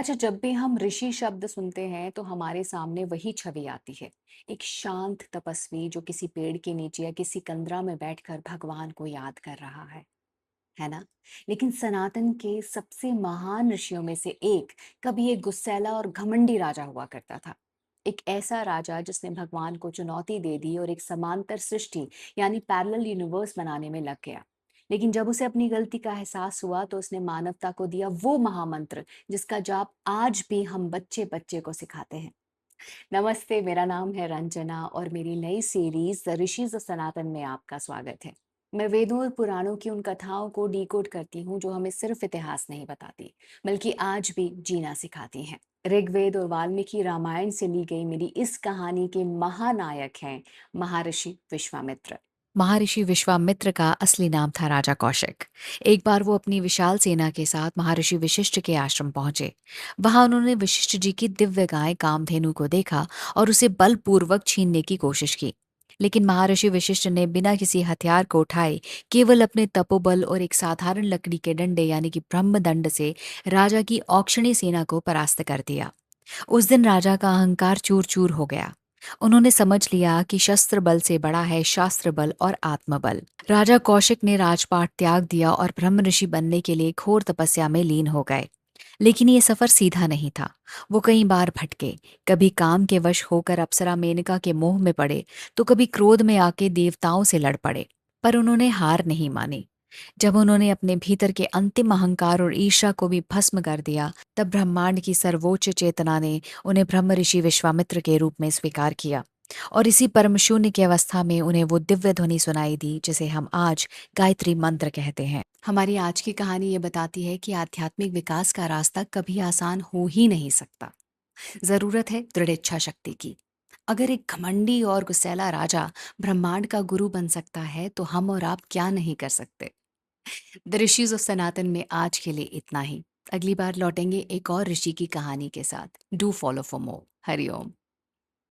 अच्छा, जब भी हम ऋषि शब्द सुनते हैं तो हमारे सामने वही छवि आती है। एक शांत तपस्वी जो किसी पेड़ के नीचे या किसी कंदरा में बैठकर भगवान को याद कर रहा है ना? लेकिन सनातन के सबसे महान ऋषियों में से एक कभी एक गुस्सैला और घमंडी राजा हुआ करता था। एक ऐसा राजा जिसने भगवान को चुनौती दे दी और एक समांतर सृष्टि यानी पैरेलल यूनिवर्स बनाने में लग गया। लेकिन जब उसे अपनी गलती का एहसास हुआ तो उसने मानवता को दिया वो महामंत्र जिसका जाप आज भी हम बच्चे बच्चे को सिखाते हैं। नमस्ते, मेरा नाम है रंजना और मेरी नई सीरीज द ऋषिज ऑफ सनातन में आपका स्वागत है। मैं वेदों और पुराणों की उन कथाओं को डिकोड करती हूँ जो हमें सिर्फ इतिहास नहीं बताती, बल्कि आज भी जीना सिखाती हैं। ऋग्वेद और वाल्मीकि रामायण से ली गई मेरी इस कहानी के महानायक हैं महर्षि विश्वामित्र। महर्षि विश्वामित्र का असली नाम था राजा कौशिक। एक बार वो अपनी विशाल सेना के साथ महर्षि वशिष्ठ के आश्रम पहुंचे। वहां उन्होंने वशिष्ठ जी की दिव्य गाय कामधेनु को देखा और उसे बलपूर्वक छीनने की कोशिश की। लेकिन महर्षि वशिष्ठ ने बिना किसी हथियार को उठाए केवल अपने तपोबल और एक साधारण लकड़ी के डंडे यानी कि ब्रह्मदंड से राजा की औक्षणी सेना को परास्त कर दिया। उस दिन राजा का अहंकार चूर चूर हो गया। उन्होंने समझ लिया कि शस्त्र बल से बड़ा है शास्त्र बल और आत्मबल। राजा कौशिक ने राजपाट त्याग दिया और ब्रह्म ऋषि बनने के लिए घोर तपस्या में लीन हो गए। लेकिन ये सफर सीधा नहीं था। वो कई बार भटके। कभी काम के वश होकर अप्सरा मेनका के मोह में पड़े, तो कभी क्रोध में आके देवताओं से लड़ पड़े। पर उन्होंने हार नहीं मानी। जब उन्होंने अपने भीतर के अंतिम अहंकार और ईर्ष्या को भी भस्म कर दिया, तब ब्रह्मांड की सर्वोच्च चेतना ने उन्हें ब्रह्म ऋषि विश्वामित्र के रूप में स्वीकार किया। और इसी परम शून्य की अवस्था में उन्हें वो दिव्य ध्वनि सुनाई दी जिसे हम आज गायत्री मंत्र कहते हैं। हमारी आज की कहानी ये बताती है कि आध्यात्मिक विकास का रास्ता कभी आसान हो ही नहीं सकता। जरूरत है दृढ़ इच्छा शक्ति की। अगर एक घमंडी और गुस्सैला राजा ब्रह्मांड का गुरु बन सकता है, तो हम और आप क्या नहीं कर सकते। द ऋषिज ऑफ सनातन में आज के लिए इतना ही। अगली बार लौटेंगे एक और ऋषि की कहानी के साथ। Do follow for more. Hariom.